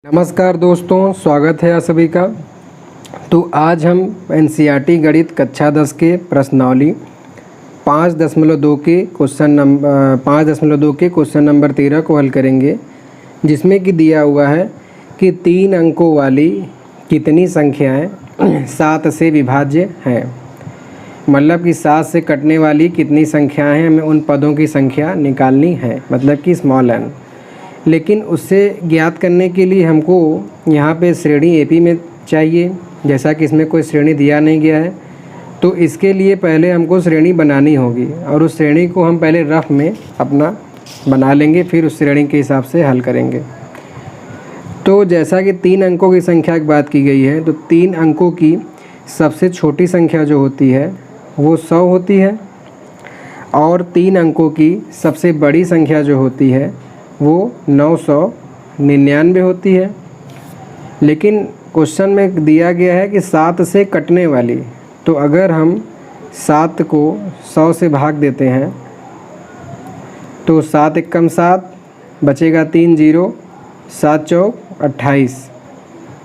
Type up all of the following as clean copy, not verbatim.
नमस्कार दोस्तों, स्वागत है आप सभी का। तो आज हम एनसीईआरटी गणित कक्षा 10 के प्रश्नावली 5.2 के क्वेश्चन नंबर 13 को हल करेंगे, जिसमें कि दिया हुआ है कि 3 अंकों वाली कितनी संख्याएं 7 से विभाज्य हैं। मतलब कि 7 से कटने वाली कितनी संख्याएं हैं, हमें उन पदों की संख्या निकालनी है, मतलब कि स्मॉल n। लेकिन उससे ज्ञात करने के लिए हमको यहाँ पे श्रेणी एपी में चाहिए, जैसा कि इसमें कोई श्रेणी दिया नहीं गया है। तो इसके लिए पहले हमको श्रेणी बनानी होगी और उस श्रेणी को हम पहले रफ में अपना बना लेंगे, फिर उस श्रेणी के हिसाब से हल करेंगे। तो जैसा कि 3 अंकों की संख्या की बात की गई है, तो 3 अंकों की सबसे छोटी संख्या जो होती है वो 100 होती है और 3 अंकों की सबसे बड़ी संख्या जो होती है वो 999 होती है। लेकिन क्वेश्चन में दिया गया है कि 7 से कटने वाली, तो अगर हम 7 को 100 से भाग देते हैं तो 7 एकम 7 बचेगा 3 0, 7 चौक 28,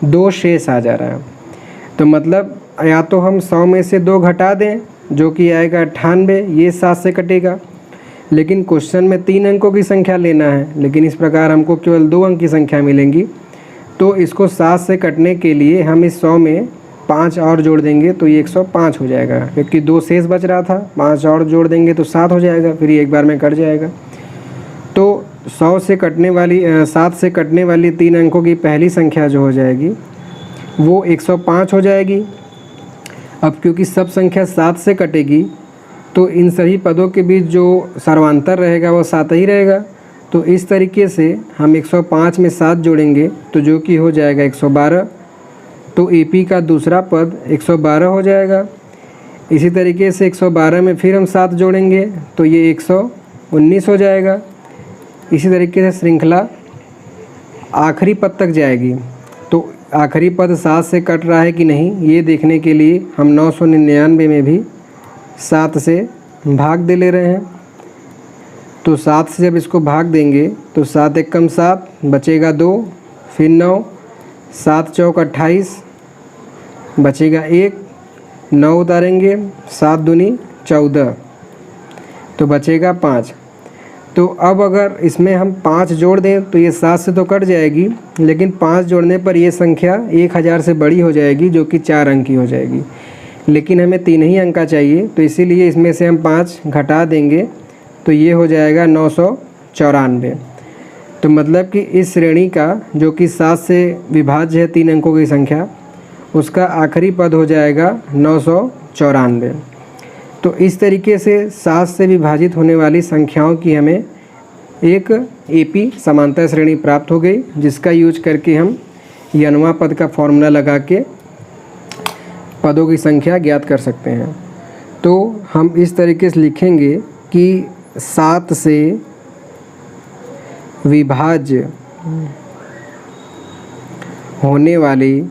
2 शेष आ जा रहा है। तो मतलब या तो हम 100 में से 2 घटा दें जो कि आएगा 98, ये 7 से कटेगा। लेकिन क्वेश्चन में 3 अंकों की संख्या लेना है, लेकिन इस प्रकार हमको केवल 2 अंक की संख्या मिलेंगी। तो इसको 7 से कटने के लिए हम इस 100 में 5 और जोड़ देंगे तो ये 105 हो जाएगा, क्योंकि 2 शेष बच रहा था। 5 और जोड़ देंगे तो 7 हो जाएगा, फिर ये एक बार में कट जाएगा। तो 7 से कटने वाली 3 अंकों की पहली संख्या जो हो जाएगी वो 105 हो जाएगी। अब क्योंकि सब संख्या 7 से कटेगी तो इन सभी पदों के बीच जो सर्वांतर रहेगा वो 7 ही रहेगा। तो इस तरीके से हम 105 में 7 जोड़ेंगे तो जो कि हो जाएगा 112। तो एपी का दूसरा पद 112 हो जाएगा। इसी तरीके से 112 में फिर हम 7 जोड़ेंगे तो ये 119 हो जाएगा। इसी तरीके से श्रृंखला आखिरी पद तक जाएगी। तो आखिरी पद 7 से कट रहा है कि नहीं, ये देखने के लिए हम 999 में भी 7 से भाग दे ले रहे हैं। तो 7 से जब इसको भाग देंगे तो 7 एकम 7 बचेगा 2, फिर 9, 7 चौक 28 बचेगा 1, 9 उतारेंगे, 7 दूनी 14 तो बचेगा 5। तो अब अगर इसमें हम 5 जोड़ दें तो ये 7 से तो कट जाएगी, लेकिन 5 जोड़ने पर ये संख्या 1000 से बड़ी हो जाएगी, जो कि 4 अंक की हो जाएगी। लेकिन हमें 3 ही अंक का चाहिए, तो इसीलिए इसमें से हम 5 घटा देंगे तो ये हो जाएगा 994। तो मतलब कि इस श्रेणी का जो कि 7 से विभाज्य है 3 अंकों की संख्या, उसका आखिरी पद हो जाएगा 994। तो इस तरीके से 7 से विभाजित होने वाली संख्याओं की हमें एक एपी समांतर श्रेणी प्राप्त हो गई, जिसका यूज करके हम यनवा पद का फॉर्मूला लगा के पदों की संख्या ज्ञात कर सकते हैं। तो हम इस तरीके से लिखेंगे कि 7 से विभाज्य होने वाली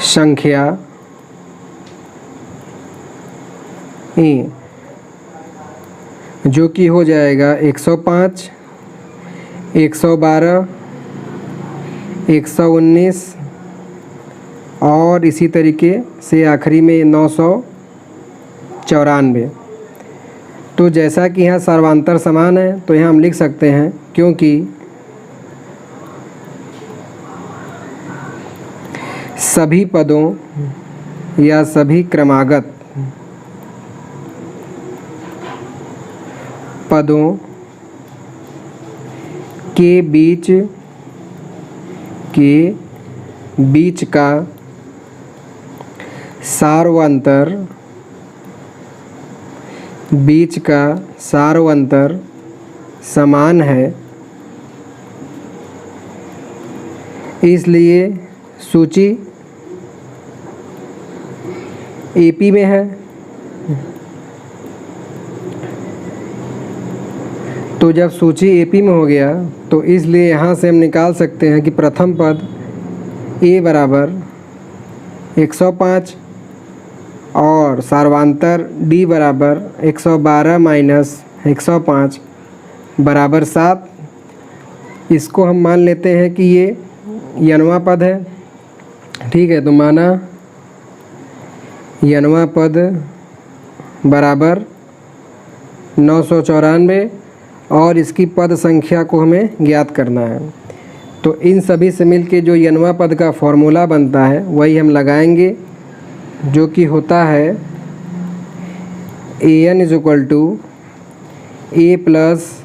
संख्या जो कि हो जाएगा 105, 112, 119 और इसी तरीके से आखिरी में 994। तो जैसा कि यहाँ सर्वांतर समान है तो यहाँ हम लिख सकते हैं, क्योंकि सभी पदों या सभी क्रमागत पदों के बीच का सार्वंतर समान है, इसलिए सूची एपी में है। तो जब सूची एपी में हो गया तो इसलिए यहाँ से हम निकाल सकते हैं कि प्रथम पद ए बराबर 105 और सार्वांतर डी बराबर 112 माइनस 105 बराबर 7। इसको हम मान लेते हैं कि ये यनवा पद है, ठीक है। तो माना यनवा पद बराबर 994 और इसकी पद संख्या को हमें ज्ञात करना है। तो इन सभी से मिलके जो यनवा पद का फॉर्मूला बनता है वही हम लगाएंगे, जो कि होता है an = a plus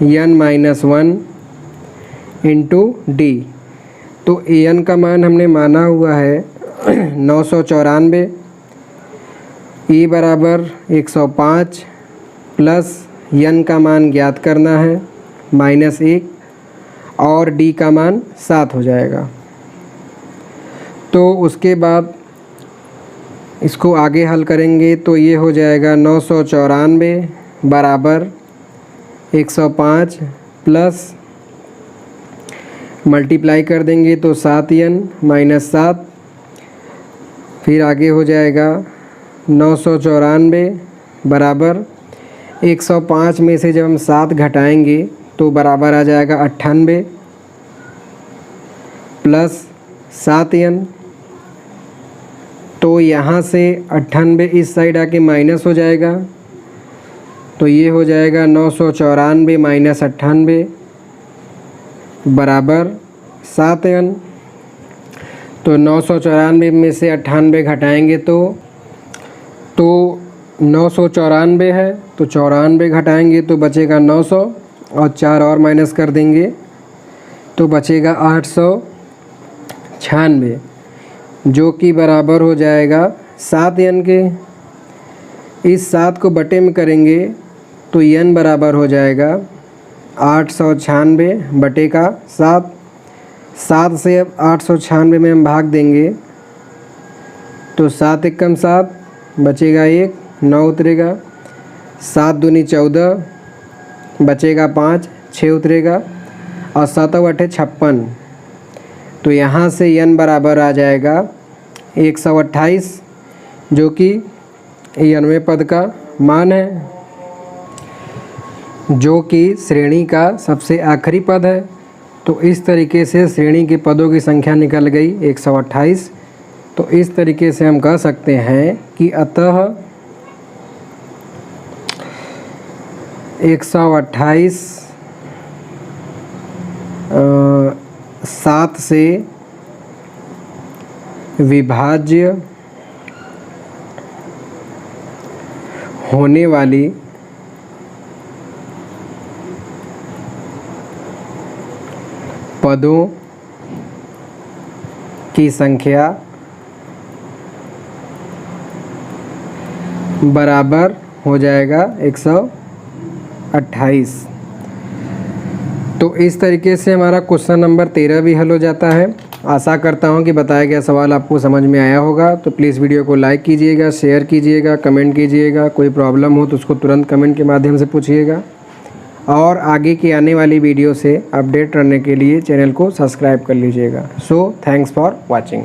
n-1 into D. तो an का मान हमने माना हुआ है 994, e बराबर 105 प्लस n का मान ज्ञात करना है -1 और d का मान 7 हो जाएगा। तो उसके बाद इसको आगे हल करेंगे तो ये हो जाएगा 994 बराबर 105 प्लस मल्टीप्लाई कर देंगे तो 7n - 7, फिर आगे हो जाएगा 994 बराबर 105 में से जब हम 7 घटाएंगे तो बराबर आ जाएगा 98 प्लस 7n। तो यहाँ से 98 इस साइड आके माइनस हो जाएगा, तो ये हो जाएगा 994 - 98 बराबर 7n। तो 994 में से 98 घटाएंगे तो 994 है, तो 94 घटाएंगे तो बचेगा 900 और 4 और माइनस कर देंगे तो बचेगा 896, जो कि बराबर हो जाएगा 7n के। इस 7 को बटे में करेंगे तो n बराबर हो जाएगा 896 बटे का 7। 7 से अब 896 में हम भाग देंगे तो 7 × 7 बचेगा 1, 9 उतरेगा, 7 दूनी 14 बचेगा 5, 6 उतरेगा और 7 × 8 = 56। तो यहाँ से n बराबर आ जाएगा 128, जो कि 91 पद का मान है, जो कि श्रेणी का सबसे आखिरी पद है। तो इस तरीके से श्रेणी के पदों की संख्या निकल गई 128। तो इस तरीके से हम कह सकते हैं कि अतः 128 7 से विभाज्य होने वाली पदों की संख्या बराबर हो जाएगा 128। तो इस तरीके से हमारा क्वेश्चन नंबर 13 भी हल हो जाता है। आशा करता हूं कि बताया गया सवाल आपको समझ में आया होगा। तो प्लीज़ वीडियो को लाइक कीजिएगा, शेयर कीजिएगा, कमेंट कीजिएगा। कोई प्रॉब्लम हो तो उसको तुरंत कमेंट के माध्यम से पूछिएगा। और आगे की आने वाली वीडियो से अपडेट रहने के लिए चैनल को सब्सक्राइब कर लीजिएगा। So thanks for watching.